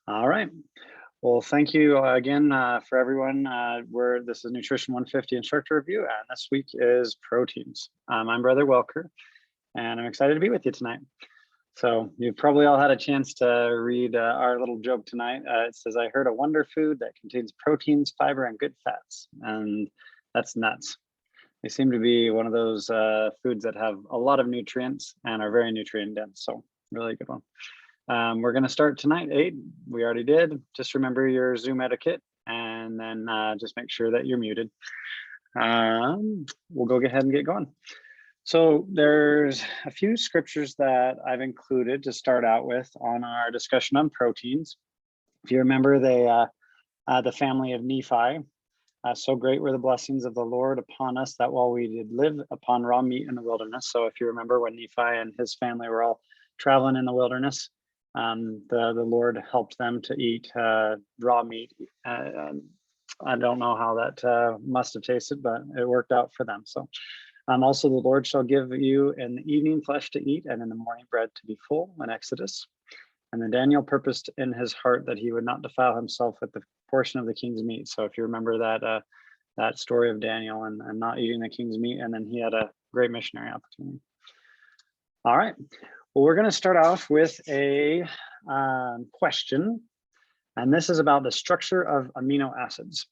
All right. Well, thank you again for everyone. This is Nutrition 150 Instructor Review, and this week is proteins. I'm Brother Welker, and I'm excited to be with you tonight. So you've probably all had a chance to read our little joke tonight. It says, I heard a wonder food that contains proteins, fiber, and good fats. And that's nuts. They seem to be one of those foods that have a lot of nutrients and are very nutrient dense. So really good one. We're going to start tonight, 8. We already did. Just remember your Zoom etiquette, and then just make sure that you're muted. We'll go ahead and get going. So there's a few scriptures that I've included to start out with on our discussion on proteins. If you remember, the family of Nephi. So great were the blessings of the Lord upon us that while we did live upon raw meat in the wilderness. So if you remember when Nephi and his family were all traveling in the wilderness, the Lord helped them to eat raw meat. I don't know how that must have tasted, but it worked out for them. So also the Lord shall give you in the evening flesh to eat and in the morning bread to be full in Exodus. And then Daniel purposed in his heart that he would not defile himself with the portion of the king's meat. So if you remember that story of Daniel and not eating the king's meat, and then he had a great missionary opportunity. All right. Well, we're going to start off with a question, and this is about the structure of amino acids.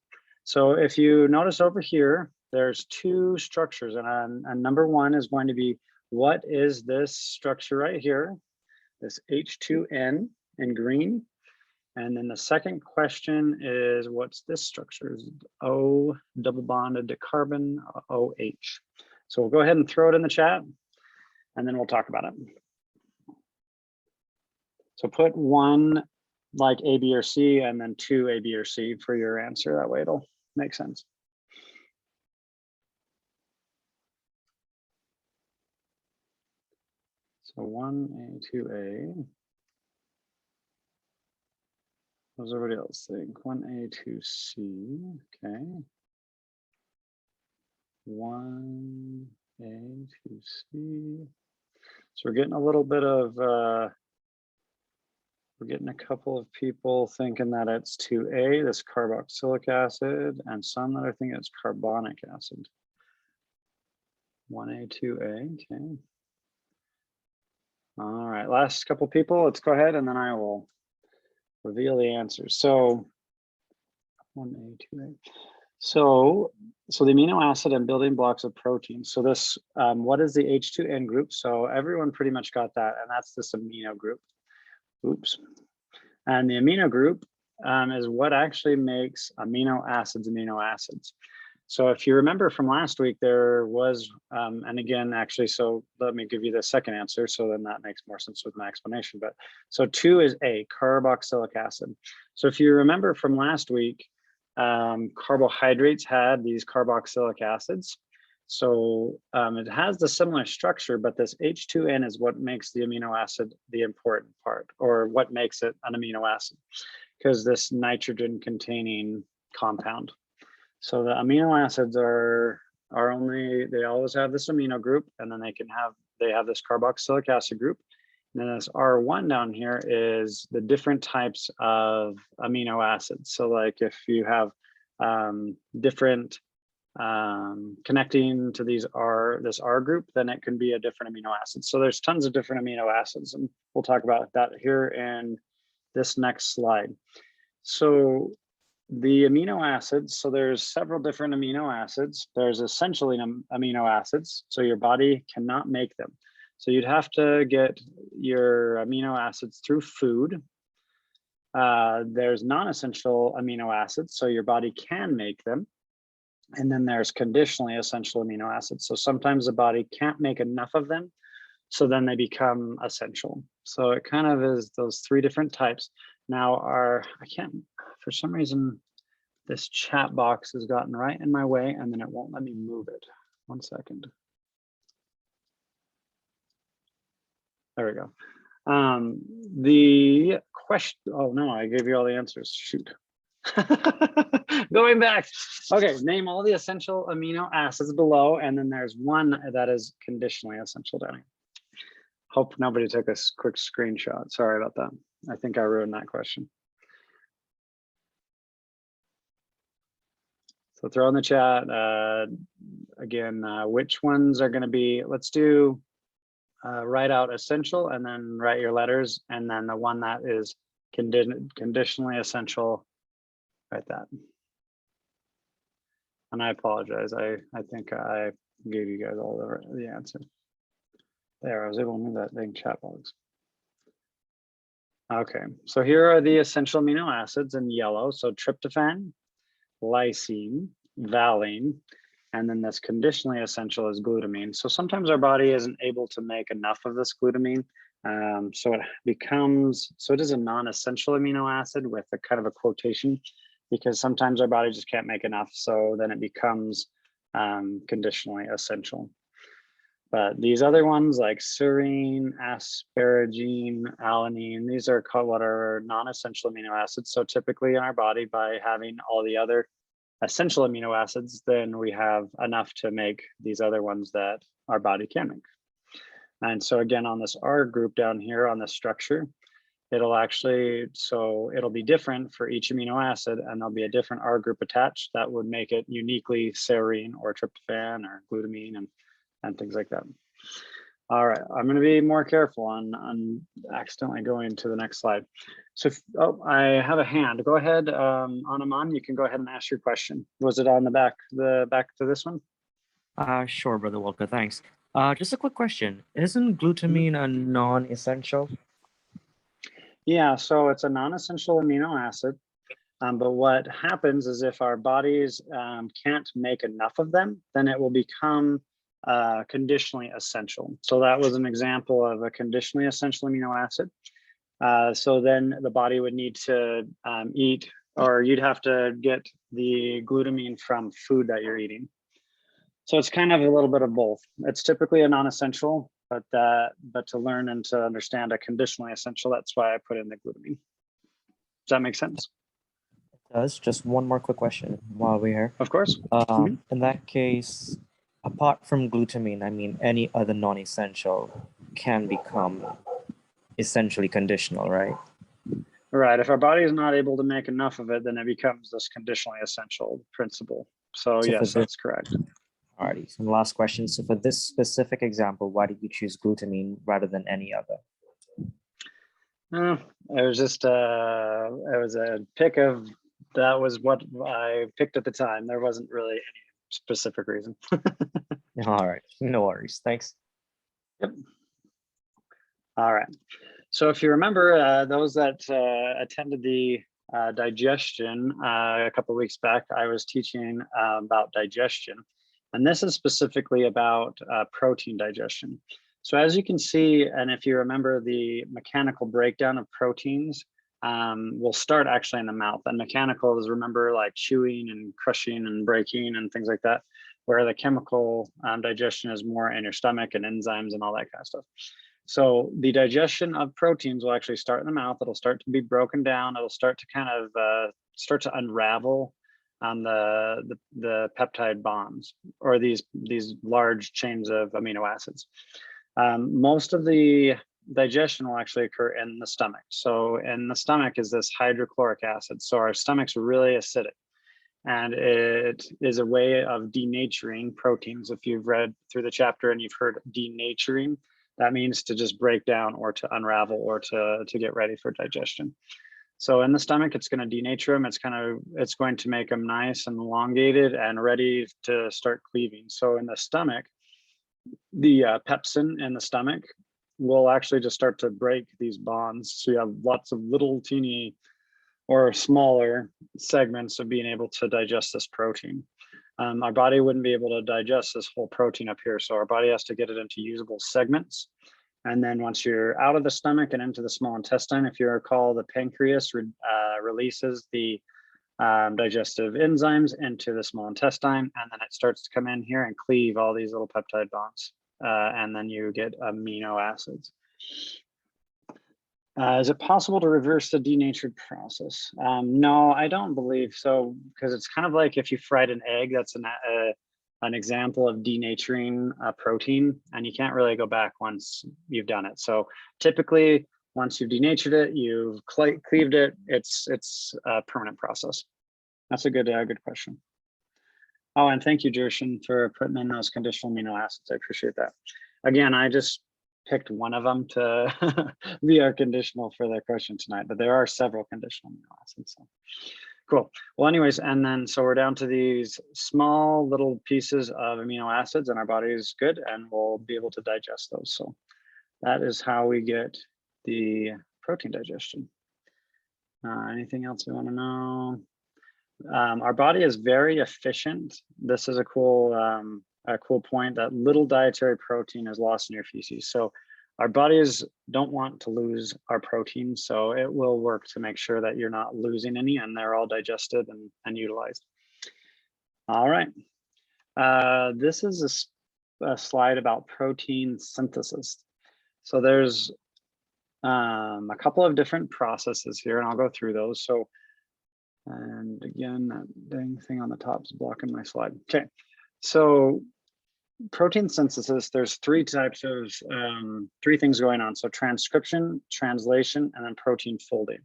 So if you notice over here, there's 2 structures, and number 1 is going to be, what is this structure right here? This H2N in green. And then the second question is, what's this structure? Is O double bonded to carbon, OH. So we'll go ahead and throw it in the chat, and then we'll talk about it. So put 1 like A, B, or C, and then 2 A, B, or C for your answer. That way it'll make sense. So 1A, 2A. What does everybody else think? 1A, 2C. Okay. 1A, 2C. So we're getting a little bit of we're getting a couple of people thinking that it's 2A, this carboxylic acid, and some that are thinking it's carbonic acid. 1A, 2A, okay. All right, last couple people, let's go ahead and then I will reveal the answers. So 1A, 2A. So the amino acid and building blocks of protein. So this, what is the H2N group? So everyone pretty much got that, and that's this amino group. Oops. And the amino group is what actually makes amino acids. So if you remember from last week, there was, and again, actually, so let me give you the second answer. So then that makes more sense with my explanation. But so 2 is A, carboxylic acid. So if you remember from last week, carbohydrates had these carboxylic acids. So it has the similar structure, but this H2N is what makes the amino acid the important part, or what makes it an amino acid, because this nitrogen containing compound. So the amino acids are only, they always have this amino group, and then they have this carboxylic acid group. And then this R1 down here is the different types of amino acids. So like if you have different connecting to this R group, then it can be a different amino acid. So there's tons of different amino acids, and we'll talk about that here in this next slide. So the amino acids, so there's several different amino acids. There's essentially amino acids, so your body cannot make them. So you'd have to get your amino acids through food. There's non-essential amino acids, so your body can make them. And then there's conditionally essential amino acids. So sometimes the body can't make enough of them, so then they become essential. So it kind of is those 3 different types. Now I can't, for some reason, this chat box has gotten right in my way, and then it won't let me move it. 1 second. There we go. The question, oh no, I gave you all the answers, shoot. Going back. Okay, name all the essential amino acids below, and then there's 1 that is conditionally essential down here. Hope nobody took a quick screenshot. Sorry about that. I think I ruined that question. So throw in the chat, again, which ones are gonna be, let's do write out essential and then write your letters. And then the one that is conditionally essential, write that. And I apologize, I think I gave you guys all the answer. There, I was able to move that dang chat box. Okay, so here are the essential amino acids in yellow. So tryptophan, lysine, valine, and then this conditionally essential is glutamine. So sometimes our body isn't able to make enough of this glutamine. So it is a non-essential amino acid with a kind of a quotation, because sometimes our body just can't make enough. So then it becomes conditionally essential. But these other ones like serine, asparagine, alanine, these are called what are non-essential amino acids. So typically in our body, by having all the other essential amino acids, then we have enough to make these other ones that our body can make. And so again, on this R group down here on the structure, it'll be different for each amino acid, and there'll be a different R group attached that would make it uniquely serine or tryptophan or glutamine and things like that. All right, I'm going to be more careful on accidentally going to the next slide. So, I have a hand. Go ahead, Anaman, you can go ahead and ask your question. Was it on the back to this one? Sure, Brother Walker, thanks. Just a quick question. Isn't glutamine a non-essential? Yeah, so it's a non-essential amino acid. But what happens is if our bodies can't make enough of them, then it will become conditionally essential. So that was an example of a conditionally essential amino acid. So then the body would need to eat, or you'd have to get the glutamine from food that you're eating. So it's kind of a little bit of both. It's typically a non-essential, but to learn and to understand a conditionally essential, that's why I put in the glutamine. Does that make sense? It does. Just one more quick question while we're here. Of course. In that case, apart from glutamine, I mean, any other non-essential can become essentially conditional, right? Right. If our body is not able to make enough of it, then it becomes this conditionally essential principle. So yes, that's correct. Alrighty. So last question. So for this specific example, why did you choose glutamine rather than any other? It was just it was a pick of, that was what I picked at the time. There wasn't really any specific reason. All right, no worries. Thanks. Yep. All right. So if you remember, those that attended the digestion a couple of weeks back, I was teaching about digestion. And this is specifically about protein digestion. So as you can see, and if you remember, the mechanical breakdown of proteins will start actually in the mouth. And mechanical is, remember, like chewing and crushing and breaking and things like that, where the chemical digestion is more in your stomach and enzymes and all that kind of stuff. So the digestion of proteins will actually start in the mouth. It'll start to be broken down. It'll start to kind of start to unravel on the peptide bonds, or these large chains of amino acids. Most of the digestion will actually occur in the stomach. So in the stomach is this hydrochloric acid. So our stomach's really acidic, and it is a way of denaturing proteins. If you've read through the chapter and you've heard denaturing, that means to just break down or to unravel or to get ready for digestion. So in the stomach, it's going to denature them. It's going to make them nice and elongated and ready to start cleaving. So in the stomach, the pepsin in the stomach will actually just start to break these bonds. So you have lots of little teeny or smaller segments of being able to digest this protein. Our body wouldn't be able to digest this whole protein up here. So our body has to get it into usable segments. And then once you're out of the stomach and into the small intestine, if you recall, the pancreas releases the digestive enzymes into the small intestine, and then it starts to come in here and cleave all these little peptide bonds. And then you get amino acids. Is it possible to reverse the denatured process? No, I don't believe so, because it's kind of like if you fried an egg, that's an example of denaturing a protein, and you can't really go back once you've done it. So typically, once you've denatured it, you've cleaved it, it's a permanent process. That's a good question. Oh, and thank you, Jershin, for putting in those conditional amino acids. I appreciate that. Again, I just picked one of them to be our conditional for the question tonight, but there are several conditional amino acids. So. Cool. Well, anyways, and then so we're down to these small little pieces of amino acids, and our body is good, and we'll be able to digest those. So that is how we get the protein digestion. Anything else we want to know? Our body is very efficient. This is a cool point, that little dietary protein is lost in your feces. So our bodies don't want to lose our protein, so it will work to make sure that you're not losing any and they're all digested and utilized. All right. This is a slide about protein synthesis. So there's a couple of different processes here, and I'll go through those. So, and again, that dang thing on the top is blocking my slide. Okay, so protein synthesis, there's three types of, three things going on. So transcription, translation, and then protein folding.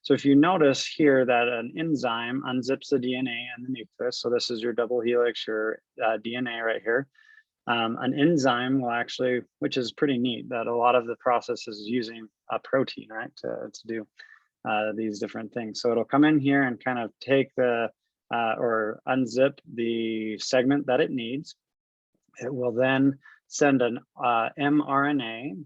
So if you notice here that an enzyme unzips the DNA and the nucleus, so this is your double helix, your DNA right here. An enzyme will actually, which is pretty neat, that a lot of the process is using a protein, right, to do these different things. So it'll come in here and kind of take the, or unzip the segment that it needs. It will then send an mRNA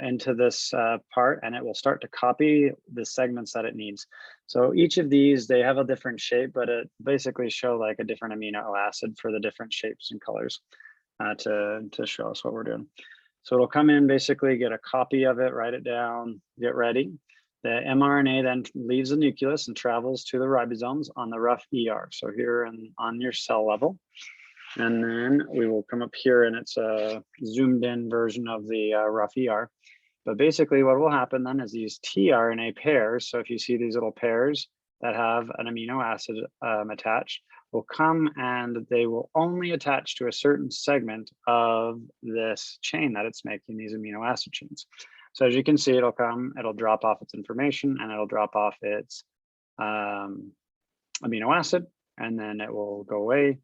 into this part, and it will start to copy the segments that it needs. So each of these, they have a different shape, but it basically show like a different amino acid for the different shapes and colors to show us what we're doing. So it'll come in, basically get a copy of it, write it down, get ready. The mRNA then leaves the nucleus and travels to the ribosomes on the rough ER. So here on your cell level. And then we will come up here, and it's a zoomed in version of the rough ER. But basically what will happen then is these tRNA pairs, so if you see these little pairs that have an amino acid attached, will come and they will only attach to a certain segment of this chain that it's making, these amino acid chains. So as you can see, it'll come, it'll drop off its information, and it'll drop off its amino acid, and then it will go away.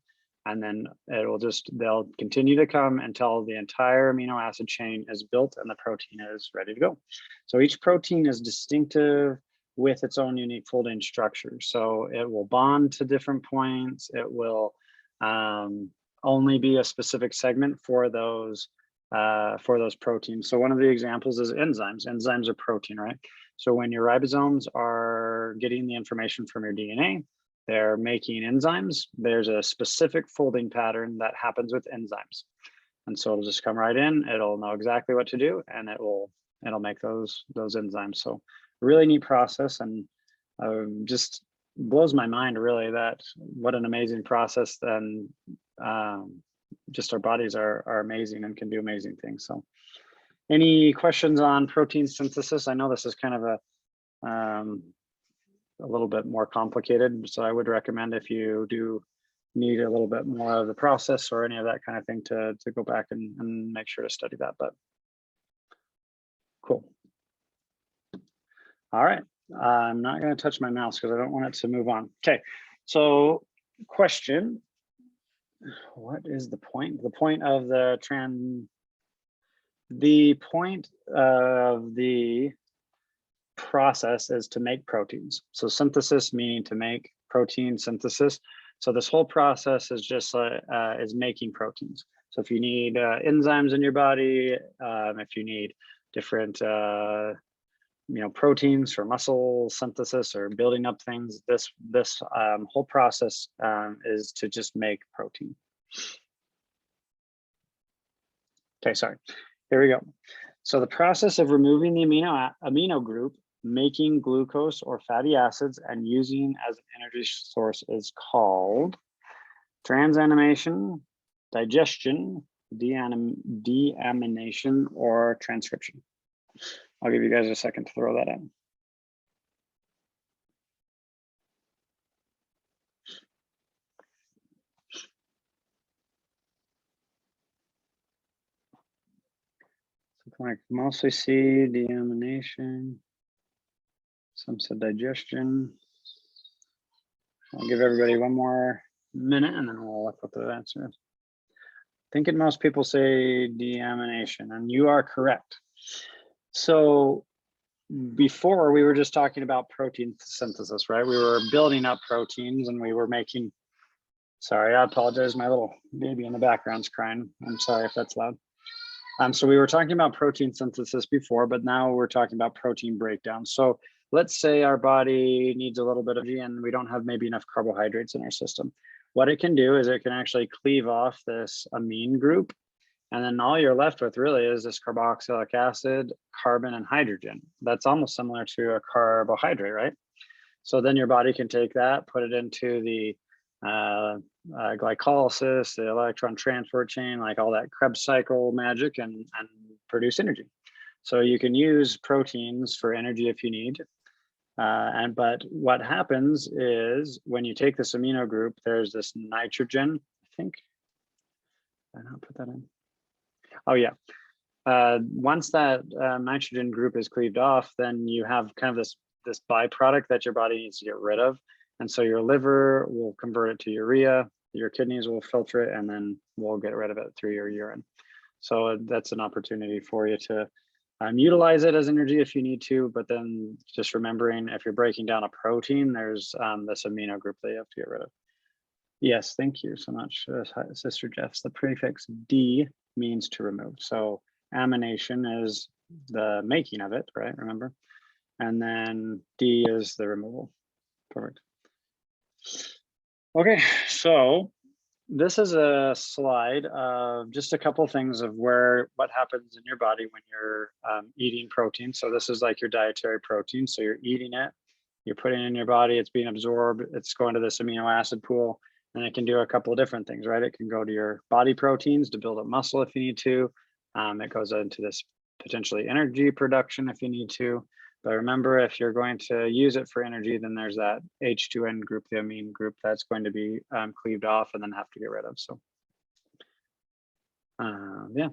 And then it will they'll continue to come until the entire amino acid chain is built and the protein is ready to go. So each protein is distinctive with its own unique folding structure. So it will bond to different points. It will only be a specific segment for those proteins. So one of the examples is enzymes. Enzymes are protein, right? So when your ribosomes are getting the information from your DNA, they're making enzymes. There's a specific folding pattern that happens with enzymes. And so it'll just come right in, it'll know exactly what to do, and it'll make those enzymes. So really neat process, and just blows my mind really that what an amazing process. And just our bodies are amazing and can do amazing things. So any questions on protein synthesis? I know this is kind of a little bit more complicated, so I would recommend, if you do need a little bit more of the process or any of that kind of thing, to go back and make sure to study that. But cool. All right, I'm not going to touch my mouse because I don't want it to move on. Okay, so question: what is the point? The point of the process is to make proteins. So synthesis meaning to make, protein synthesis. So this whole process is just is making proteins. So if you need enzymes in your body, if you need different proteins for muscle synthesis or building up things, this whole process is to just make protein. Okay, sorry. Here we go. So the process of removing the amino group, making glucose or fatty acids, and using as an energy source is called transamination, digestion, deamination, or transcription. I'll give you guys a second to throw that in. So I can mostly see deamination. Some said digestion. I'll give everybody one more minute and then we'll look what the answer is. Thinking most people say deamination, and you are correct. So before we were just talking about protein synthesis, right? We were building up proteins and we were making, sorry, I apologize. My little baby in the background's crying. I'm sorry if that's loud. So we were talking about protein synthesis before, but now we're talking about protein breakdown. So let's say our body needs a little bit of energy and we don't have maybe enough carbohydrates in our system. What it can do is it can actually cleave off this amine group. And then all you're left with really is this carboxylic acid, carbon, and hydrogen. That's almost similar to a carbohydrate, right? So then your body can take that, put it into the glycolysis, the electron transport chain, like all that Krebs cycle magic, and produce energy. So you can use proteins for energy if you need. But what happens is when you take this amino group, there's this nitrogen, I think. Did I not put that in? Oh yeah. Once that nitrogen group is cleaved off, then you have kind of this byproduct that your body needs to get rid of. And so your liver will convert it to urea, your kidneys will filter it, and then we'll get rid of it through your urine. So that's an opportunity for you to utilize it as energy if you need to, but then just remembering if you're breaking down a protein, there's this amino group that you have to get rid of. Yes, thank you so much, Sister Jess. The prefix D means to remove. So amination is the making of it, right? Remember? And then D is the removal. Perfect. Okay, so this is a slide of just a couple things of what happens in your body when you're eating protein. So this is like your dietary protein. So you're eating it, you're putting it in your body, it's being absorbed, it's going to this amino acid pool, and it can do a couple of different things, right? It can go to your body proteins to build up muscle if you need to. It goes into this potentially energy production if you need to. But remember, if you're going to use it for energy, then there's that H2N group, the amine group, that's going to be cleaved off and then have to get rid of. So yeah.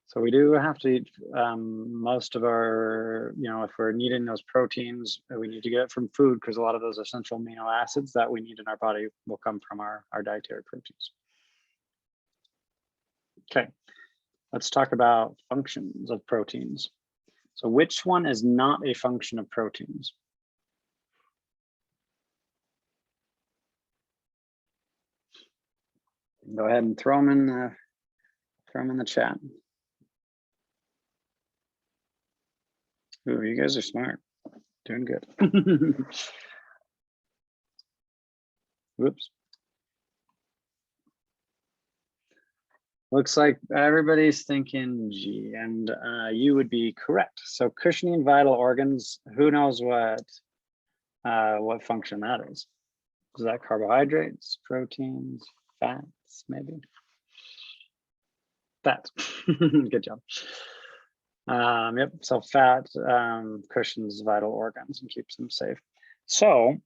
So we do have to eat most of our, if we're needing those proteins, we need to get it from food because a lot of those essential amino acids that we need in our body will come from our dietary proteins. Okay, let's talk about functions of proteins. So which one is not a function of proteins? Go ahead and throw them in the chat. Ooh, you guys are smart. Doing good. Whoops. Looks like everybody's thinking G, and you would be correct. So cushioning vital organs, who knows what function that is? Is that carbohydrates, proteins, fats, maybe? Fats. Good job. Yep, so fat cushions vital organs and keeps them safe. So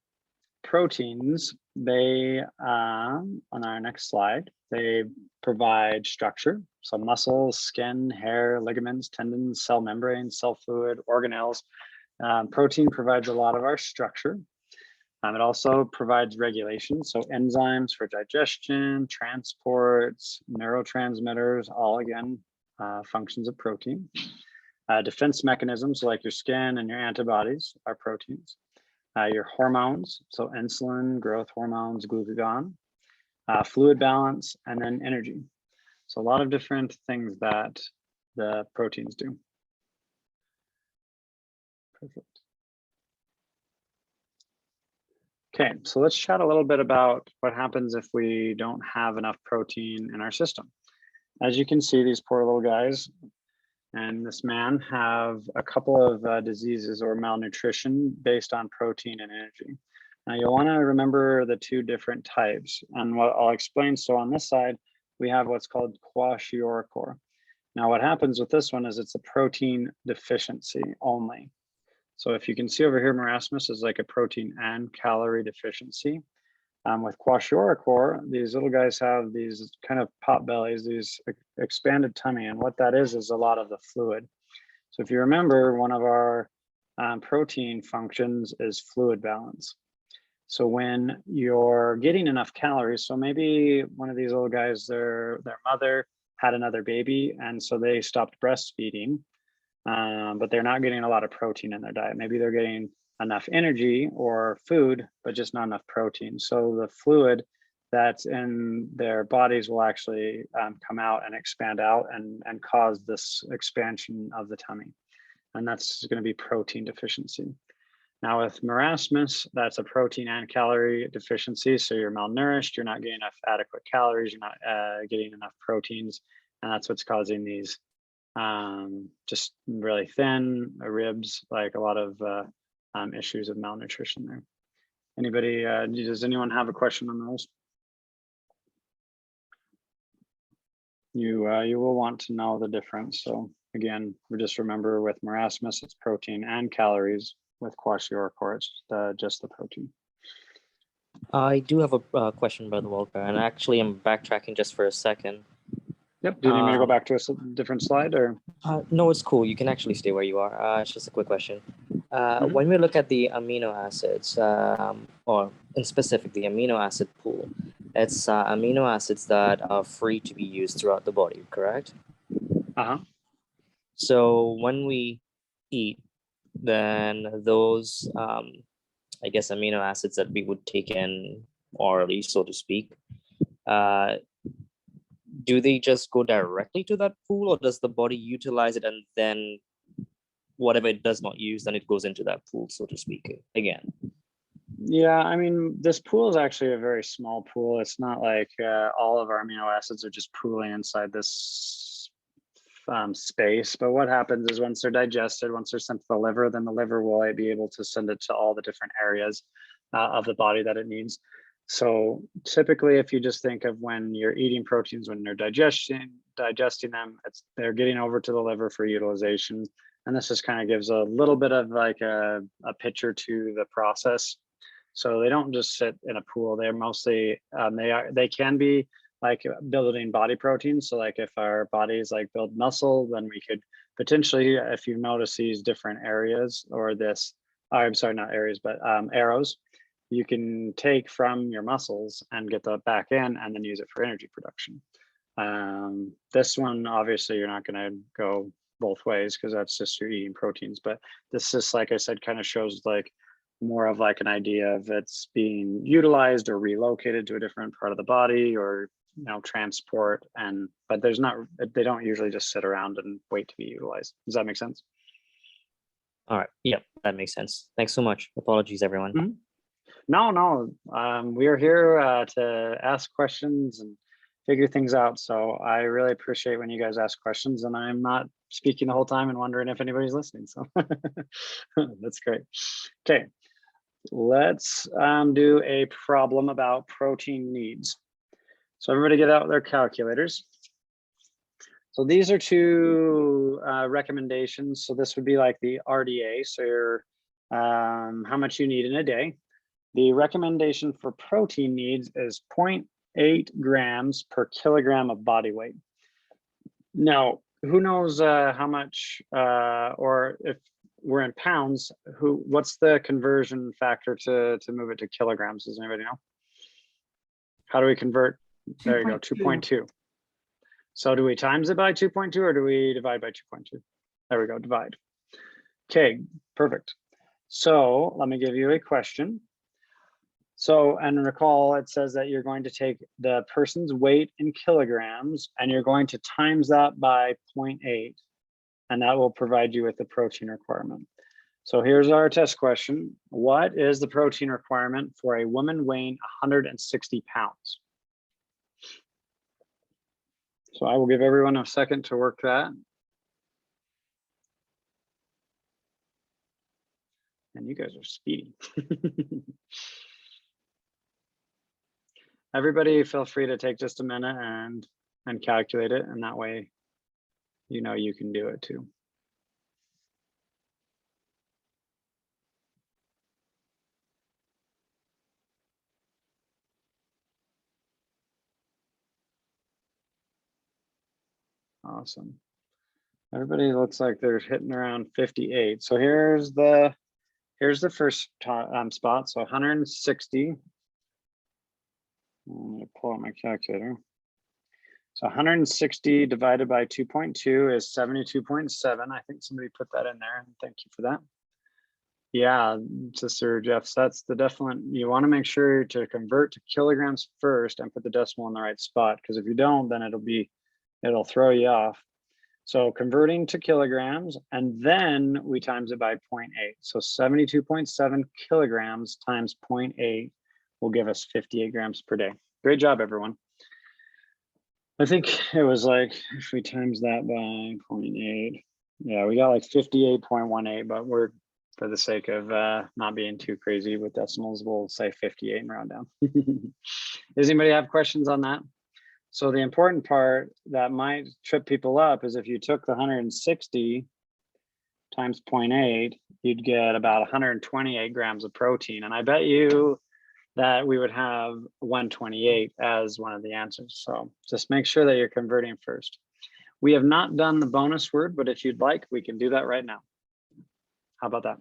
proteins, they, on our next slide, they provide structure. So muscles, skin, hair, ligaments, tendons, cell membranes, cell fluid, organelles. Protein provides a lot of our structure. It also provides regulation. So enzymes for digestion, transports, neurotransmitters, all again, functions of protein. Defense mechanisms like your skin and your antibodies are proteins. Your hormones, so insulin, growth hormones, glucagon, fluid balance, and then energy. So a lot of different things that the proteins do. Perfect. Okay, so let's chat a little bit about what happens if we don't have enough protein in our system. As you can see, these poor little guys and this man have a couple of diseases or malnutrition based on protein and energy. Now you'll want to remember the two different types, and what I'll explain. So on this side, we have what's called kwashiorkor. Now what happens with this one is it's a protein deficiency only. So if you can see over here, marasmus is like a protein and calorie deficiency. With kwashiorkor, these little guys have these kind of pot bellies, these expanded tummy, and what that is a lot of the fluid. So if you remember, one of our protein functions is fluid balance. So when you're getting enough calories, so maybe one of these little guys, their mother had another baby, and so they stopped breastfeeding, but they're not getting a lot of protein in their diet. Maybe they're getting enough energy or food, but just not enough protein. So the fluid that's in their bodies will actually come out and expand out and cause this expansion of the tummy. And that's going to be protein deficiency. Now with marasmus, that's a protein and calorie deficiency. So you're malnourished, you're not getting enough adequate calories, you're not getting enough proteins. And that's what's causing these just really thin ribs, like a lot of issues of malnutrition there. Anybody, does anyone have a question on those? You will want to know the difference. So again, we just remember with marasmus, it's protein and calories. With kwashiorkor, it's just the protein. I do have a question, Brother Walker, and actually I'm backtracking just for a second. Yep. Do you need me to go back to a different slide, or? No, it's cool. You can actually stay where you are. It's just a quick question. When we look at the amino acids, or in specific, the amino acid pool, it's amino acids that are free to be used throughout the body, correct? Uh-huh. So when we eat, then those, I guess, amino acids that we would take in orally, so to speak, do they just go directly to that pool, or does the body utilize it and then whatever it does not use, then it goes into that pool, so to speak, again? Yeah, I mean, this pool is actually a very small pool. It's not like all of our amino acids are just pooling inside this space. But what happens is once they're digested, once they're sent to the liver, then the liver will be able to send it to all the different areas of the body that it needs. So typically, if you just think of when you're eating proteins, when they're digesting them, they're getting over to the liver for utilization. And this just kind of gives a little bit of like a picture to the process. So they don't just sit in a pool. They're mostly, they can be like building body proteins. So like if our bodies like build muscle, then we could potentially, if you notice these different areas or this, I'm sorry, not areas, but arrows, you can take from your muscles and get that back in and then use it for energy production. This one, obviously you're not gonna go both ways because that's just you're eating proteins, but this just, like I said, kind of shows like more of like an idea of it's being utilized or relocated to a different part of the body, or transport, but there's not, they don't usually just sit around and wait to be utilized. Does that make sense? All right. Yep, that makes sense. Thanks so much. Apologies, everyone. Mm-hmm. No, we are here to ask questions and figure things out. So I really appreciate when you guys ask questions, and I'm not speaking the whole time and wondering if anybody's listening. So that's great. Okay, let's do a problem about protein needs. So everybody get out their calculators. So these are two recommendations. So this would be like the RDA. So your, how much you need in a day. The recommendation for protein needs is 0.8 grams per kilogram of body weight. Now, who knows how much, or if we're in pounds, what's the conversion factor to move it to kilograms? Does anybody know? How do we convert? There you go, 2.2. So do we times it by 2.2 or do we divide by 2.2? There we go, divide. Okay, perfect. So let me give you a question. So, and recall, it says that you're going to take the person's weight in kilograms and you're going to times that by 0.8, and that will provide you with the protein requirement. So here's our test question. What is the protein requirement for a woman weighing 160 pounds? So I will give everyone a second to work that. And you guys are speedy. Everybody feel free to take just a minute and calculate it, and that way you know you can do it too. Awesome. Everybody looks like they're hitting around 58. So here's the here's the first spot. So 160. I'm going to pull out my calculator. So 160 divided by 2.2 is 72.7. I think somebody put that in there, and thank you for that. Yeah, Sister Jeff, that's the definite, you want to make sure to convert to kilograms first and put the decimal in the right spot, because if you don't, then it'll throw you off. So converting to kilograms, and then we times it by 0.8. So 72.7 kilograms times 0.8 will give us 58 grams per day. Great job, everyone. I think it was like, if we times that by 0.8, yeah, we got like 58.18, but we're, for the sake of not being too crazy with decimals, we'll say 58 and round down. Does anybody have questions on that? So the important part that might trip people up is if you took the 160 times 0.8, you'd get about 128 grams of protein. And I bet you that we would have 128 as one of the answers. So just make sure that you're converting first. We have not done the bonus word, but if you'd like, we can do that right now. How about that?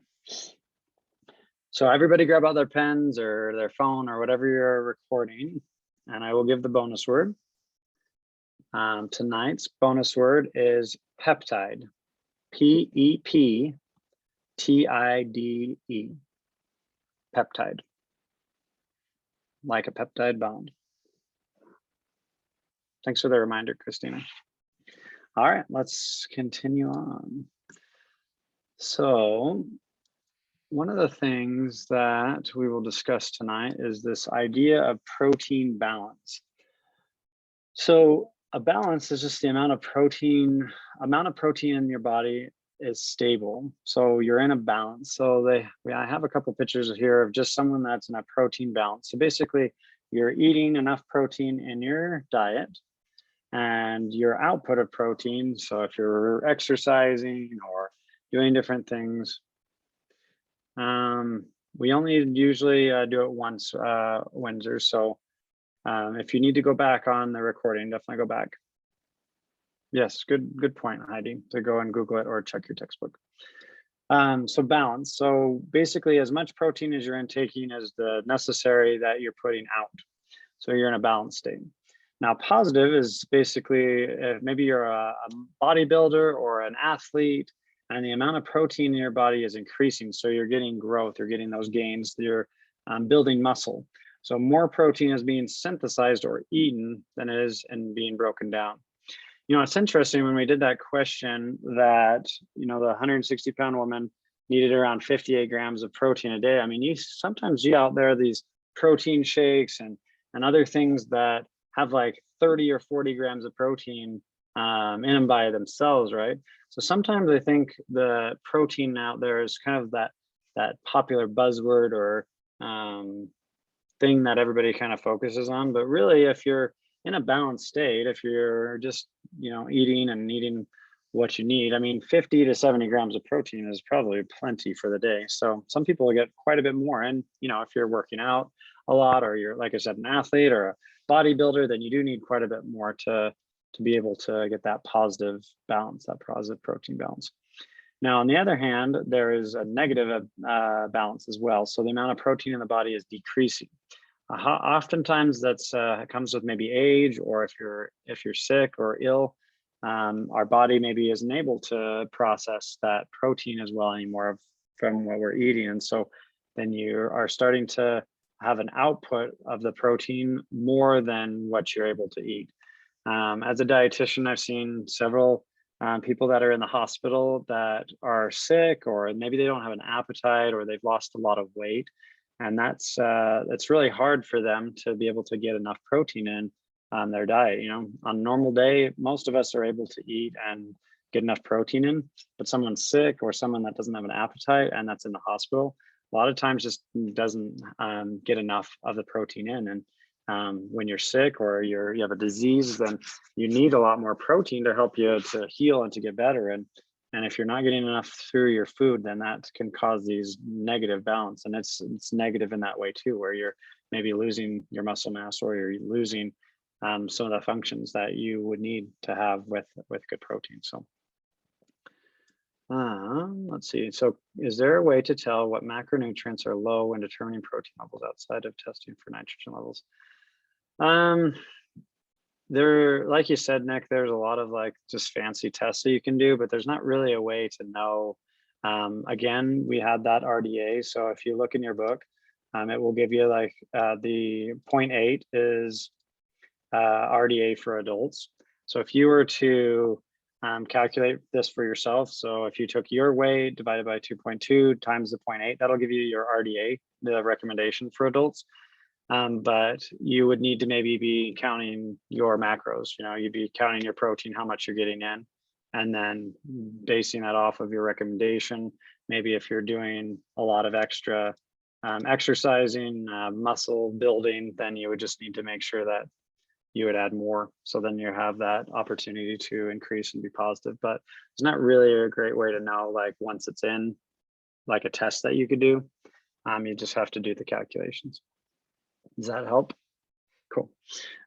So everybody grab out their pens or their phone or whatever you're recording, and I will give the bonus word. Tonight's bonus word is peptide. P-E-P-T-I-D-E. Peptide. Like a peptide bond. Thanks for the reminder, Christina. All right, let's continue on. So one of the things that we will discuss tonight is this idea of protein balance. So a balance is just the amount of protein in your body is stable. So you're in a balance. So I have a couple pictures here of just someone that's in a protein balance. So basically you're eating enough protein in your diet and your output of protein. So if you're exercising or doing different things, we only usually do it once, Windsor. So if you need to go back on the recording, definitely go back. Yes, good point, Heidi, to go and Google it or check your textbook. So balance. So basically as much protein as you're intaking as the necessary that you're putting out. So you're in a balanced state. Now positive is basically if maybe you're a bodybuilder or an athlete and the amount of protein in your body is increasing. So you're getting growth, you're getting those gains, you're building muscle. So more protein is being synthesized or eaten than it is in being broken down. You know, it's interesting when we did that question that, you know, the 160-pound woman needed around 58 grams of protein a day. I mean, you sometimes see out there these protein shakes and other things that have like 30 or 40 grams of protein in them by themselves, right? So sometimes I think the protein out there is kind of that popular buzzword or thing that everybody kind of focuses on. But really, if you're in a balanced state, if you're just, you know, eating what you need, I mean, 50 to 70 grams of protein is probably plenty for the day. So some people get quite a bit more. And, you know, if you're working out a lot, or you're, like I said, an athlete or a bodybuilder, then you do need quite a bit more to be able to get that positive balance, that positive protein balance. Now, on the other hand, there is a negative balance as well. So the amount of protein in the body is decreasing. Oftentimes that's comes with maybe age, or if you're sick or ill, our body maybe isn't able to process that protein as well anymore from what we're eating. And so then you are starting to have an output of the protein more than what you're able to eat. As a dietitian, I've seen several people that are in the hospital that are sick, or maybe they don't have an appetite, or they've lost a lot of weight. And that's really hard for them to be able to get enough protein in on their diet. You know, on a normal day, most of us are able to eat and get enough protein in, but someone's sick or someone that doesn't have an appetite and that's in the hospital, a lot of times just doesn't get enough of the protein in. And when you're sick or you have a disease, then you need a lot more protein to help you to heal and to get better. And if you're not getting enough through your food, then that can cause these negative balance. And it's negative in that way too, where you're maybe losing your muscle mass, or you're losing some of the functions that you would need to have with good protein. So Let's see. So is there a way to tell what macronutrients are low when determining protein levels outside of testing for nitrogen levels? There, like you said, Nick, there's a lot of like just fancy tests that you can do, but there's not really a way to know. Again, we had that RDA. So if you look in your book, it will give you like the 0.8 is RDA for adults. So if you were to calculate this for yourself, so if you took your weight divided by 2.2 times the 0.8, that'll give you your RDA, the recommendation for adults. But you would need to maybe be counting your macros. You know, you'd be counting your protein, how much you're getting in, and then basing that off of your recommendation. Maybe if you're doing a lot of extra exercising, muscle building, then you would just need to make sure that you would add more. So then you have that opportunity to increase and be positive. But it's not really a great way to know, like once it's in, like a test that you could do. You just have to do the calculations. Does that help? Cool.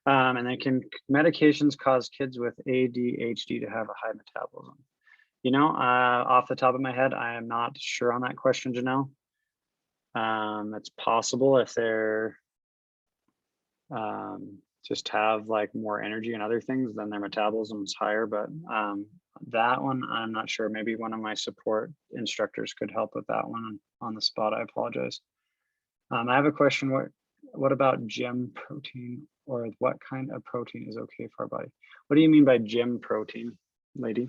And then can medications cause kids with ADHD to have a high metabolism? You know, off the top of my head, I am not sure on that question, Janelle. It's possible if they're just have like more energy and other things, then their metabolism is higher. But that one, I'm not sure. Maybe one of my support instructors could help with that one on the spot. I apologize. I have a question. What about gym protein, or what kind of protein is okay for our body? What do you mean by gym protein, lady?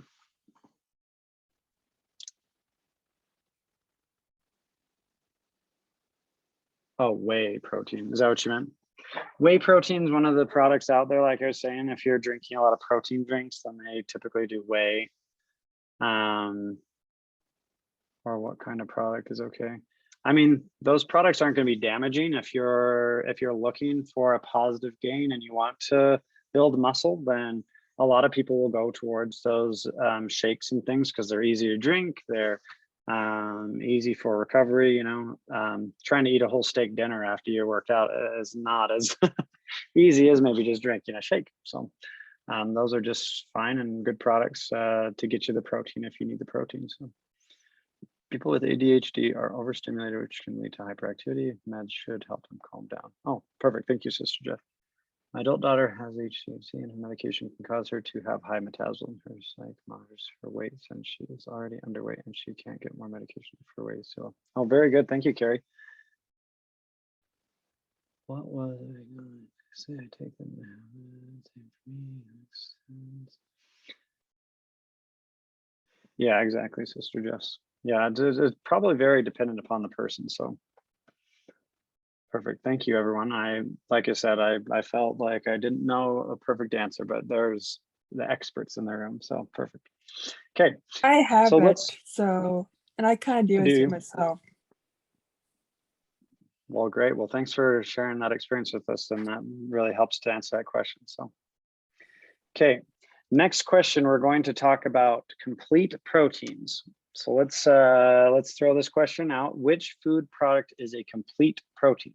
Oh, whey protein. Is that what you meant? Whey protein is one of the products out there. Like I was saying, if you're drinking a lot of protein drinks, then they typically do whey. Or what kind of product is okay? I mean, those products aren't going to be damaging if you're looking for a positive gain and you want to build muscle. Then a lot of people will go towards those shakes and things because they're easy to drink. They're easy for recovery. You know, trying to eat a whole steak dinner after you worked out is not as easy as maybe just drinking a shake. So those are just fine and good products to get you the protein if you need the protein. So people with ADHD are overstimulated, which can lead to hyperactivity. Meds should help them calm down. Oh, perfect. Thank you, Sister Jeff. My adult daughter has HCC and her medication can cause her to have high metabolism. Her psych monitors her weight since she is already underweight and she can't get more medication for weight. So, oh, very good. Thank you, Carrie. What was I going to say? I take them now. Same for me. Yeah, exactly, Sister Jess. Yeah, it's probably very dependent upon the person. So perfect. Thank you, everyone. Like I said, I felt like I didn't know a perfect answer, but there's the experts in the room. So perfect. Okay. I have so it. So, and I kind of do it myself. Well, great. Well, thanks for sharing that experience with us. And that really helps to answer that question. So, okay. Next question, we're going to talk about complete proteins. So let's throw this question out. Which food product is a complete protein?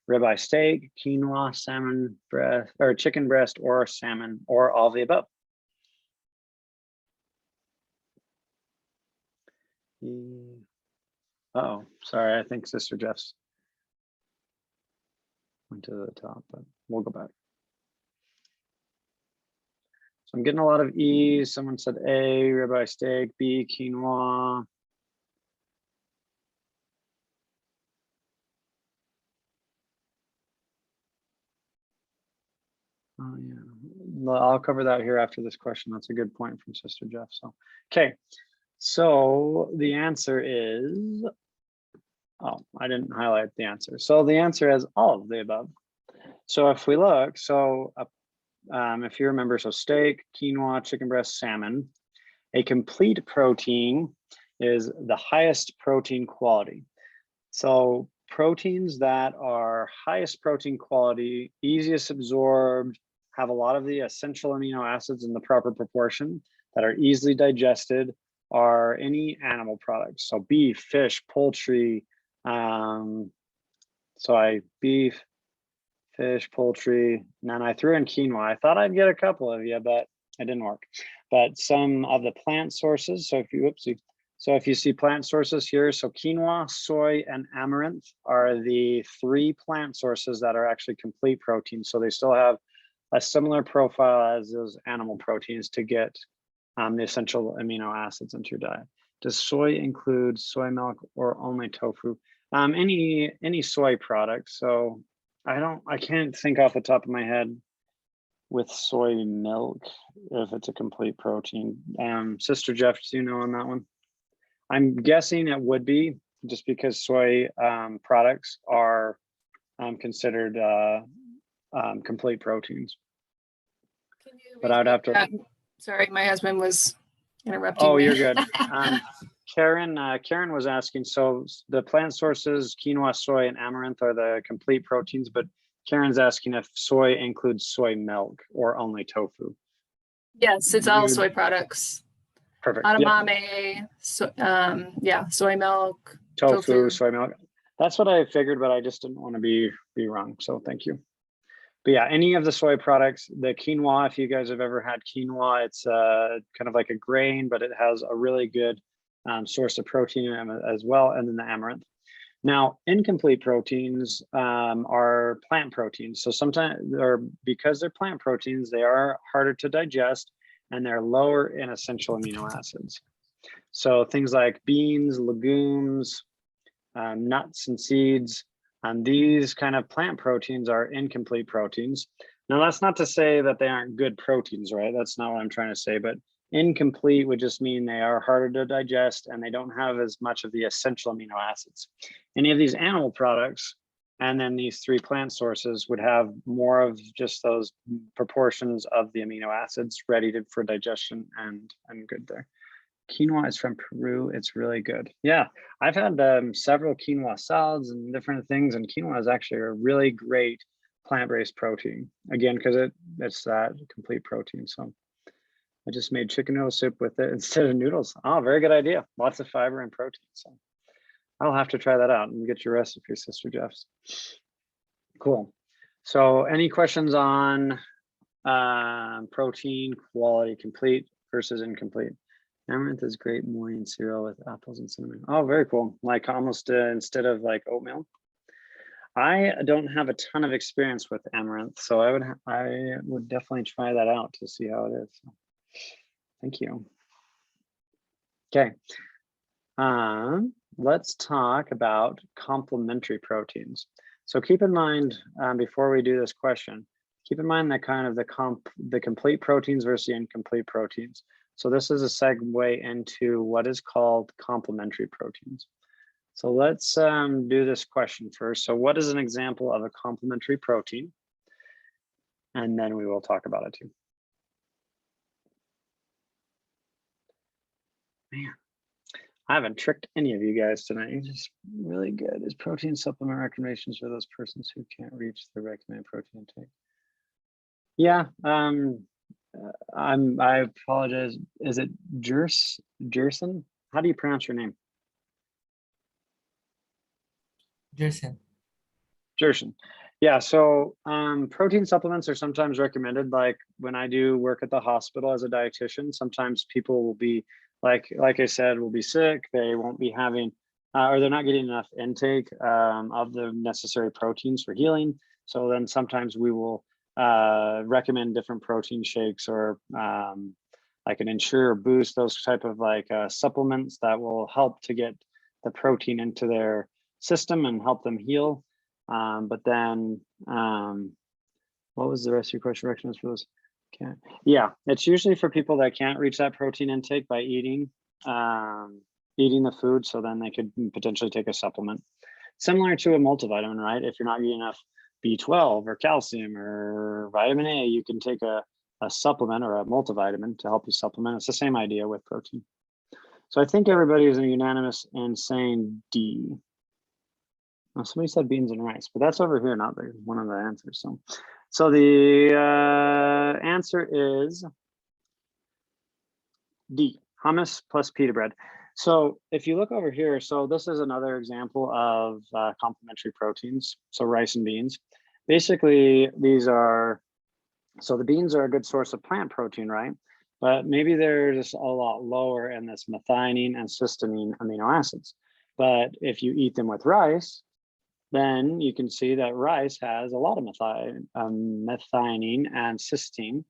Ribeye steak, quinoa, salmon breast, or chicken breast, or salmon, or all of the above? Oh, sorry. I think Sister Jeff's went to the top, but we'll go back. So I'm getting a lot of E's. Someone said A, ribeye steak, B, quinoa. Oh yeah, I'll cover that here after this question. That's a good point from Sister Jeff. So, okay. So the answer is, oh, I didn't highlight the answer. So the answer is all of the above. So if we look, so if you remember, so steak, quinoa, chicken breast, salmon, a complete protein is the highest protein quality. So proteins that are highest protein quality, easiest absorbed, have a lot of the essential amino acids in the proper proportion, that are easily digested, are any animal products. So beef, fish, poultry, beef, fish, poultry, and then I threw in quinoa. I thought I'd get a couple of you, but it didn't work. But some of the plant sources, so if you, So if you see plant sources here, so quinoa, soy, and amaranth are the 3 plant sources that are actually complete proteins. So they still have a similar profile as those animal proteins to get the essential amino acids into your diet. Does soy include soy milk or only tofu? Any soy product. So I can't think off the top of my head with soy milk if it's a complete protein. Sister Jeff, do you know on that one? I'm guessing it would be, just because soy products are considered complete proteins. But I would have to. Sorry, my husband was interrupting Oh, me. you're good. Karen was asking, so the plant sources, quinoa, soy, and amaranth are the complete proteins, but Karen's asking if soy includes soy milk or only tofu. Yes, it's all soy products. Perfect. Edamame, so, yeah, soy milk, Tofu, soy milk. That's what I figured, but I just didn't want to be wrong. So thank you. But yeah, any of the soy products, the quinoa, if you guys have ever had quinoa, it's kind of like a grain, but it has a really good source of protein as well. And then the amaranth. Now, incomplete proteins are plant proteins. So sometimes, or because they're plant proteins, they are harder to digest and they're lower in essential amino acids. So things like beans, legumes, nuts and seeds, these kind of plant proteins are incomplete proteins. Now, that's not to say that they aren't good proteins, right? That's not what I'm trying to say, but incomplete would just mean they are harder to digest and they don't have as much of the essential amino acids. Any of these animal products and then these 3 plant sources would have more of just those proportions of the amino acids ready for digestion and good there. Quinoa is from Peru. It's really good. Yeah, I've had several quinoa salads and different things, and quinoa is actually a really great plant-based protein. Again, because it's that complete protein. So I just made chicken noodle soup with it instead of noodles. Oh, very good idea. Lots of fiber and protein. So I'll have to try that out and get your recipe, Sister Jeff's. Cool. So any questions on protein quality, complete versus incomplete? Amaranth is great morning cereal with apples and cinnamon. Oh, very cool. Like almost instead of like oatmeal. I don't have a ton of experience with amaranth, so I would definitely try that out to see how it is. So, thank you. Okay. Let's talk about complementary proteins. So keep in mind, before we do this question, keep in mind that kind of the complete proteins versus the incomplete proteins. So this is a segue into what is called complementary proteins. So let's do this question first. So what is an example of a complementary protein? And then we will talk about it too. Man, I haven't tricked any of you guys tonight. You're just really good. Is protein supplement recommendations for those persons who can't reach the recommended protein intake? Yeah, I apologize. Is it Jerson? How do you pronounce your name? Jerson. Yeah, so protein supplements are sometimes recommended. Like when I do work at the hospital as a dietitian, sometimes people will be like I said, will be sick. They won't be having, or they're not getting enough intake of the necessary proteins for healing. So then sometimes we will recommend different protein shakes or like an Ensure or Boost, those type of like supplements that will help to get the protein into their system and help them heal. But then what was the rest of your question? Recommendations for those? Okay. Yeah, it's usually for people that can't reach that protein intake by eating the food, so then they could potentially take a supplement. Similar to a multivitamin, right? If you're not getting enough B12 or calcium or vitamin A, you can take a supplement or a multivitamin to help you supplement. It's the same idea with protein. So I think everybody is unanimous in saying D. Oh, somebody said beans and rice, but that's over here, not one of the answers. So the answer is D, hummus plus pita bread. So if you look over here, so this is another example of complementary proteins. So rice and beans. Basically, these are, so the beans are a good source of plant protein, right? but maybe they're just a lot lower in this methionine and cysteine amino acids. But if you eat them with rice, then you can see that rice has a lot of methionine and cysteine,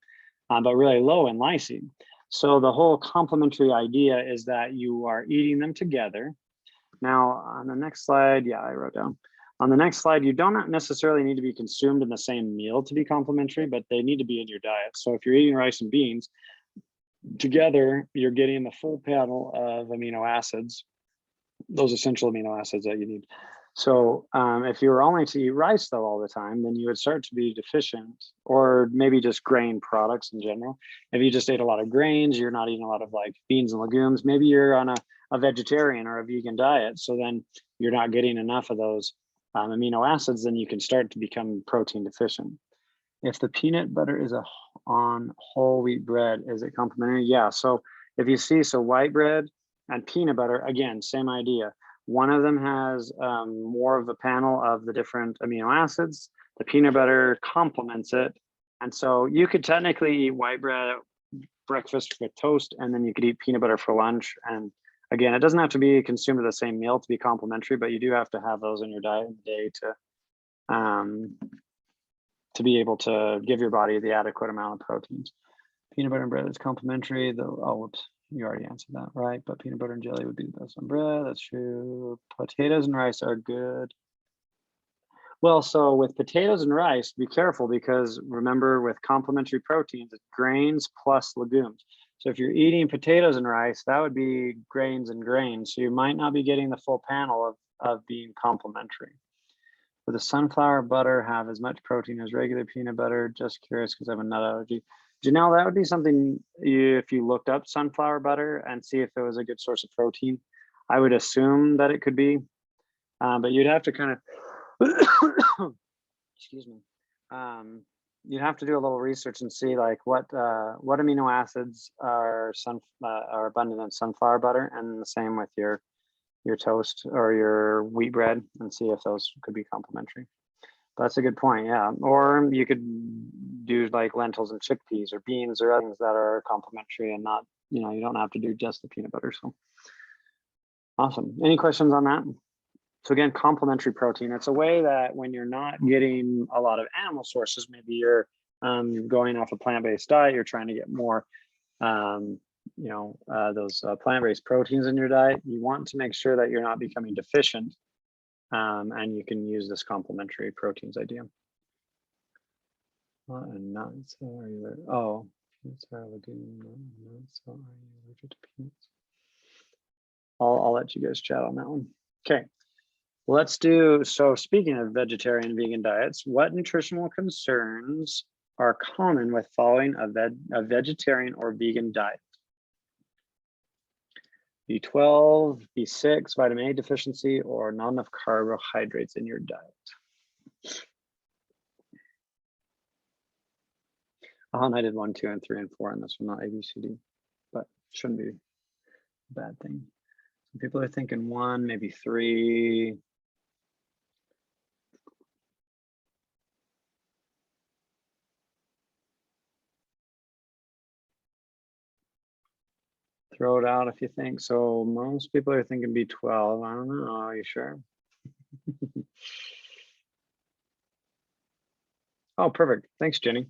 but really low in lysine. So the whole complementary idea is that you are eating them together. Now on the next slide, yeah, I wrote down. On the next slide, you don't necessarily need to be consumed in the same meal to be complementary, but they need to be in your diet. So if you're eating rice and beans together, you're getting the full panel of amino acids, those essential amino acids that you need. So if you were only to eat rice though all the time, then you would start to be deficient, or maybe just grain products in general. If you just ate a lot of grains, you're not eating a lot of like beans and legumes, maybe you're on a vegetarian or a vegan diet. So then you're not getting enough of those amino acids, then you can start to become protein deficient. If the peanut butter is on whole wheat bread, is it complementary? Yeah, so if you see, so white bread and peanut butter, again, same idea. One of them has more of a panel of the different amino acids. The peanut butter complements it. And so you could technically eat white bread at breakfast with toast, and then you could eat peanut butter for lunch. And again, it doesn't have to be consumed with the same meal to be complementary, but you do have to have those in your diet in the day to be able to give your body the adequate amount of proteins. Peanut butter and bread is complementary, though. Oh, whoops, you already answered that, right? But peanut butter and jelly would be the best on bread. That's true. Potatoes and rice are good. Well, so with potatoes and rice, be careful, because remember, with complementary proteins, it's grains plus legumes. So if you're eating potatoes and rice, that would be grains and grains. So you might not be getting the full panel of being complementary. Would the sunflower butter have as much protein as regular peanut butter? Just curious, because I have a nut allergy. Janelle, that would be something if you looked up sunflower butter and see if it was a good source of protein. I would assume that it could be, but you'd have to kind of, excuse me, you'd have to do a little research and see like what amino acids are abundant in sunflower butter, and the same with your toast or your wheat bread, and see if those could be complementary. That's a good point, yeah. Or you could do like lentils and chickpeas or beans or other things that are complementary, and not, you don't have to do just the peanut butter. So awesome. Any questions on that? So again, complementary protein, it's a way that when you're not getting a lot of animal sources, maybe you're going off a plant-based diet, you're trying to get more those plant-based proteins in your diet, you want to make sure that you're not becoming deficient, and you can use this complementary proteins idea. Nuts, are you? Oh, peanuts are legume. Nuts, are you allergic to peanuts? I'll let you guys chat on that one. Okay, let's do. So speaking of vegetarian and vegan diets, what nutritional concerns are common with following a vegetarian or vegan diet? B12, B6, vitamin A deficiency, or not enough carbohydrates in your diet. And I did 1, 2, and 3, and 4 on this one, not A, B, C, D, but shouldn't be a bad thing. Some people are thinking 1, maybe 3. Throw it out if you think. So most people are thinking B12. I don't know. Are you sure? Oh, perfect. Thanks, Jenny.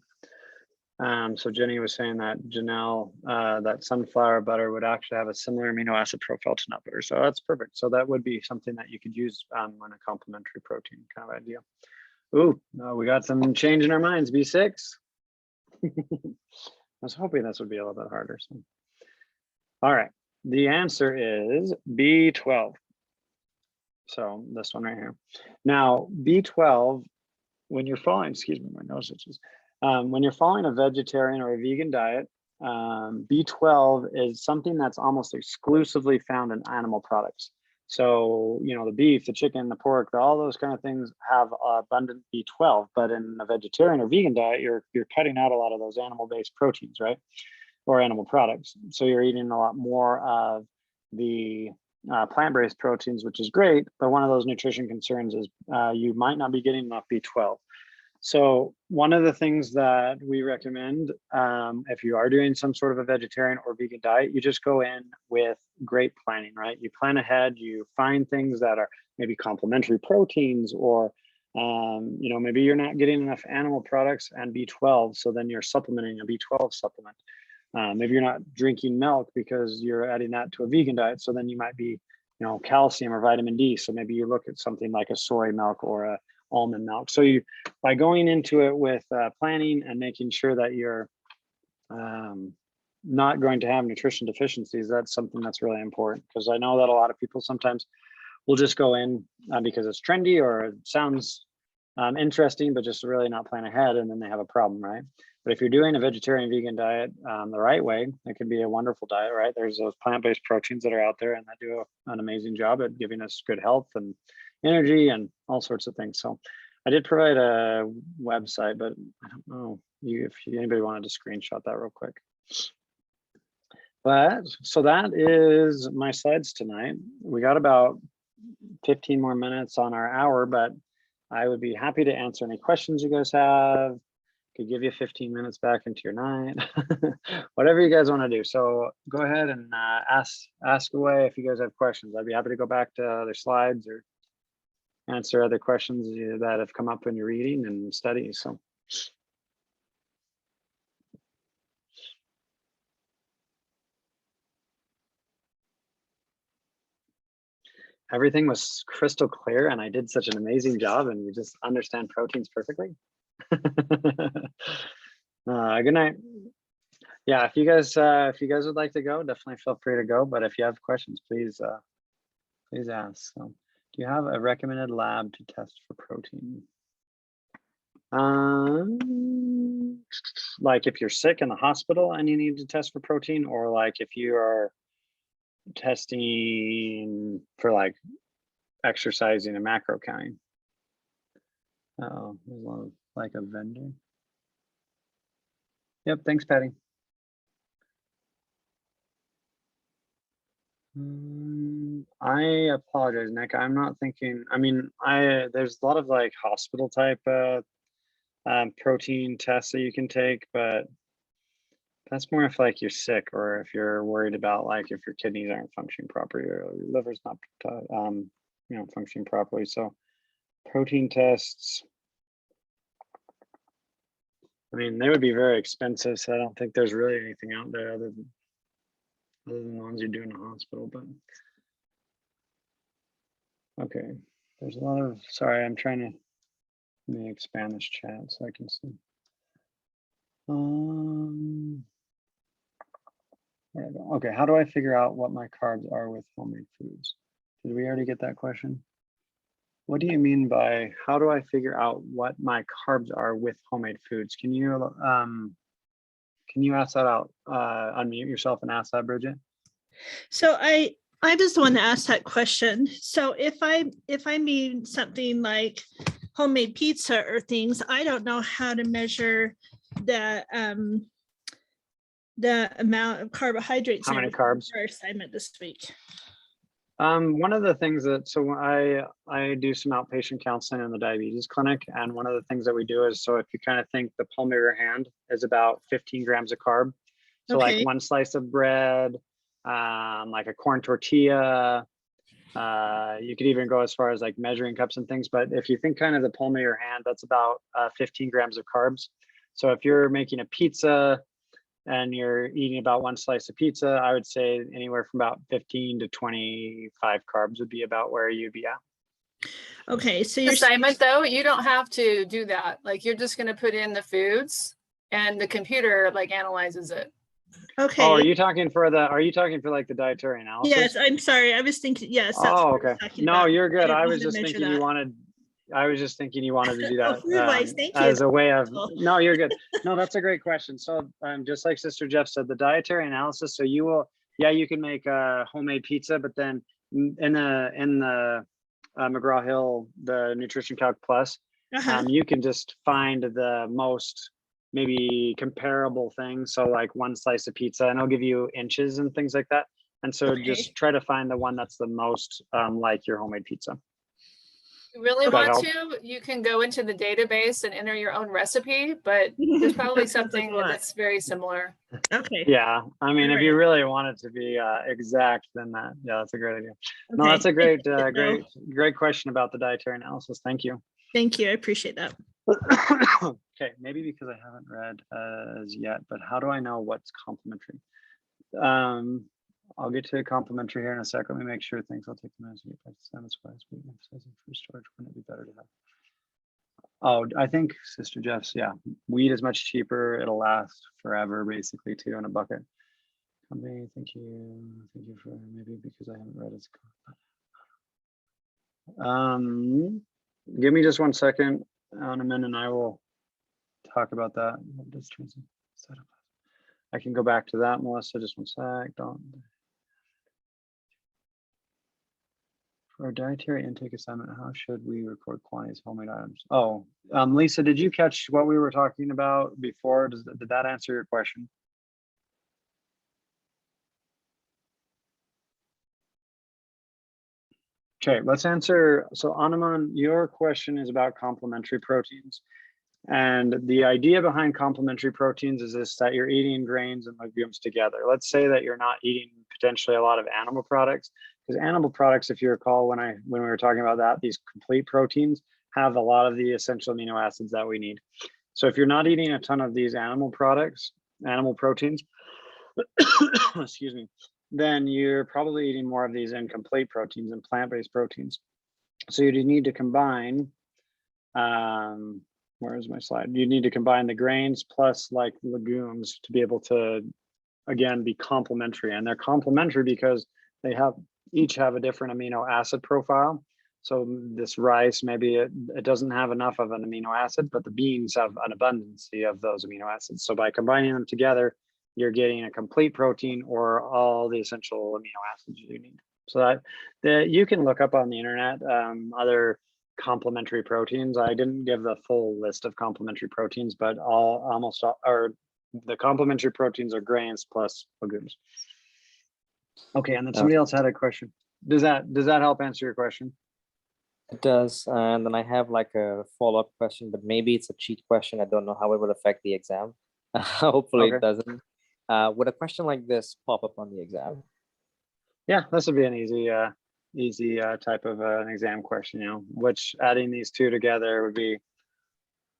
So Jenny was saying that Janelle, that sunflower butter would actually have a similar amino acid profile to nut butter. So that's perfect. So that would be something that you could use on a complementary protein kind of idea. Ooh, we got some change in our minds. B6. I was hoping this would be a little bit harder. So. All right, the answer is B12. So this one right here. Now, B12, when you're following, excuse me, my nose itches. When you're following a vegetarian or a vegan diet, B12 is something that's almost exclusively found in animal products. So, the beef, the chicken, the pork, all those kind of things have abundant B12, but in a vegetarian or vegan diet, you're cutting out a lot of those animal-based proteins, right? Or animal products. So you're eating a lot more of the plant-based proteins, which is great, but one of those nutrition concerns is you might not be getting enough B12. So one of the things that we recommend, if you are doing some sort of a vegetarian or vegan diet, you just go in with great planning, right? You plan ahead, you find things that are maybe complementary proteins, or maybe you're not getting enough animal products and B12, so then you're supplementing a B12 supplement. Maybe you're not drinking milk because you're adding that to a vegan diet, so then you might be, calcium or vitamin D. So maybe you look at something like a soy milk or a almond milk. So you, by going into it with planning and making sure that you're not going to have nutrition deficiencies, that's something that's really important, because I know that a lot of people sometimes will just go in because it's trendy or it sounds interesting, but just really not plan ahead, and then they have a problem, right? But if you're doing a vegetarian vegan diet the right way, it can be a wonderful diet, right? There's those plant-based proteins that are out there and that do an amazing job at giving us good health and energy and all sorts of things. So I did provide a website, but I don't know if anybody wanted to screenshot that real quick. But so that is my slides tonight. We got about 15 more minutes on our hour, but I would be happy to answer any questions you guys have. Could give you 15 minutes back into your night, whatever you guys want to do. So go ahead and ask away if you guys have questions. I'd be happy to go back to other slides or answer other questions that have come up in your reading and study. So. Everything was crystal clear and I did such an amazing job, and you just understand proteins perfectly. Good night. Yeah, if you guys would like to go, definitely feel free to go. But if you have questions, please ask. So, do you have a recommended lab to test for protein? Like if you're sick in the hospital and you need to test for protein, or like if you are testing for like exercising and macro counting. Oh, there's a lot of, like a vendor. Yep, thanks, Patty. I apologize, Nick. I'm not thinking. I mean, there's a lot of like hospital type protein tests that you can take, but that's more if like you're sick or if you're worried about like if your kidneys aren't functioning properly or your liver's not functioning properly. So protein tests, I mean, they would be very expensive, so I don't think there's really anything out there other than the ones you do in the hospital. But okay, there's a lot of, sorry, I'm trying to, let me expand this chat so I can see. Okay, how do I figure out what my carbs are with homemade foods? Did we already get that question? What do you mean by how do I figure out what my carbs are with homemade foods? Can you ask that out? Unmute yourself and ask that, Bridget. So I was the one that asked that question. So if I mean something like homemade pizza or things, I don't know how to measure the amount of carbohydrates. How many carbs? Our assignment this week. One of the things that, so I do some outpatient counseling in the diabetes clinic, and one of the things that we do is, so if you kind of think the palm of your hand is about 15 grams of carb, so Okay. like one slice of bread, like a corn tortilla, you could even go as far as like measuring cups and things, but if you think kind of the palm of your hand, that's about 15 grams of carbs. So if you're making a pizza and you're eating about one slice of pizza, I would say anywhere from about 15 to 25 carbs would be about where you'd be at. Okay, so your assignment though, you don't have to do that. Like you're just going to put in the foods and the computer like analyzes it. okay. Oh, are you talking for like the dietary analysis? Yes, I'm sorry. I was thinking, yes. That's Oh, what I okay. was talking No, about. you're good. didn't I want was to just measure thinking that. you wanted to do that food-wise, thank you. as a way of, Cool. no, you're good. No, that's a great question. So just like Sister Jeff said, the dietary analysis, so you will, yeah, you can make a homemade pizza, but then in the McGraw-Hill, the Nutrition Calc Plus, you can just find the most maybe comparable things. So like one slice of pizza, and it'll give you inches and things like that. And so Okay. just try to find the one that's the most like your homemade pizza. you really Does that want help? to, you can go into the database and enter your own recipe, but there's probably Sounds like a something lot. that's very similar. Okay. Yeah, I mean, if you Alright. really want it to be exact, then that's a great idea. No, Okay. that's a great, No. great question about the dietary analysis. Thank you. Thank you. I appreciate that. Okay, maybe because I haven't read as yet, but how do I know what's complementary? I'll get to complementary here in a sec. Let me make sure things I'll take them as you satisfy emphasizing food storage. Wouldn't it be better to have? Oh, I think Sister Jeff's, yeah, wheat is much cheaper. It'll last forever, basically, too, in a bucket. Company, thank you for maybe because I haven't read its. Give me just 1 second, Annaman, and I will talk about that. What does setup? I can go back to that, Melissa. Just 1 sec. Don't. For a dietary intake assignment, how should we record quantities of homemade items? Oh, Lisa, did you catch what we were talking about before? Did that answer your question? Okay, let's answer. So Anuman, your question is about complementary proteins. And the idea behind complementary proteins is this, that you're eating grains and legumes together. Let's say that you're not eating potentially a lot of animal products, because animal products, if you recall, when we were talking about that, these complete proteins have a lot of the essential amino acids that we need. So if you're not eating a ton of these animal products, animal proteins, excuse me, then you're probably eating more of these incomplete proteins and plant-based proteins. So you need to combine, where is my slide? You need to combine the grains plus like legumes to be able to, again, be complementary. And they're complementary because they each have a different amino acid profile. So this rice, maybe it doesn't have enough of an amino acid, but the beans have an abundance of those amino acids. So by combining them together, you're getting a complete protein or all the essential amino acids you need. So that you can look up on the internet other complementary proteins. I didn't give the full list of complementary proteins, but almost all, or the complementary proteins are grains plus legumes. Okay, and then somebody else had a question. Does that help answer your question? It does. And then I have like a follow-up question, but maybe it's a cheat question. I don't know how it will affect the exam. Hopefully Okay. it doesn't. Would a question like this pop up on the exam? Yeah, this would be an easy type of an exam question, which adding these two together would be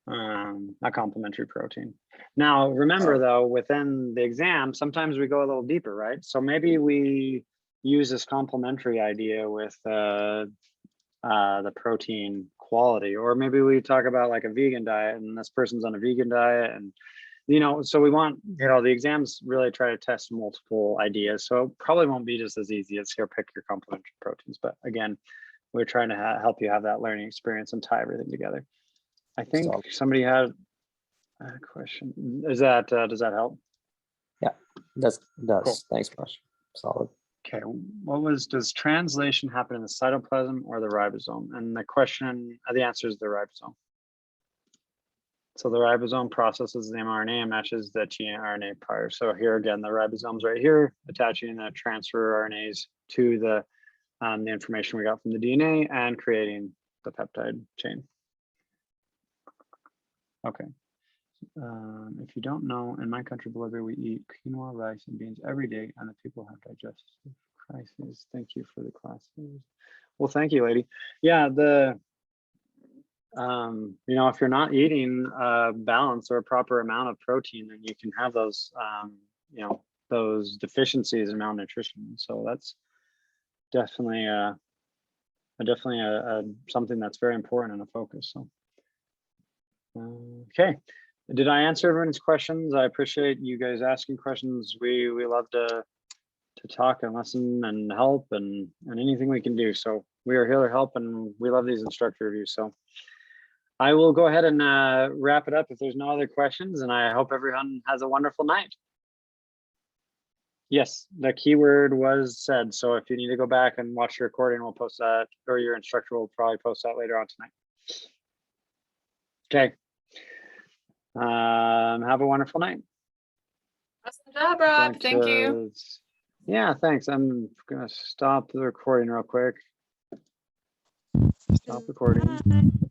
a complementary protein. Now, remember though, within the exam, sometimes we go a little deeper, right? So maybe we use this complementary idea with the protein quality, or maybe we talk about like a vegan diet and this person's on a vegan diet, and so we want, the exams really try to test multiple ideas. So it probably won't be just as easy as here, pick your complementary proteins. But again, we're trying to help you have that learning experience and tie everything together. I think somebody had a question. Does that help? Yeah, does. Cool. Thanks, Josh. Solid. Okay, does translation happen in the cytoplasm or the ribosome? And the answer is the ribosome. So the ribosome processes the mRNA and matches the tRNA prior. So here again, the ribosome's right here, attaching the transfer RNAs to the information we got from the DNA and creating the peptide chain. Okay. If you don't know, in my country, Bolivia, we eat quinoa, rice, and beans every day, and the people have digestive crises. Thank you for the classes. Well, thank you, lady. Yeah, if you're not eating a balance or a proper amount of protein, then you can have those, those deficiencies in malnutrition. So that's definitely something that's very important and a focus. So, okay. Did I answer everyone's questions? I appreciate you guys asking questions. We love to talk and listen and help and anything we can do. So we are here to help, and we love these instructor reviews. So I will go ahead and wrap it up if there's no other questions, and I hope everyone has a wonderful night. Yes, the keyword was said. So if you need to go back and watch the recording, we'll post that, or your instructor will probably post that later on tonight. Okay. Have a wonderful night. Awesome job, Rob. Thank you. Yeah, thanks. I'm gonna stop the recording real quick. Stop recording. Bye.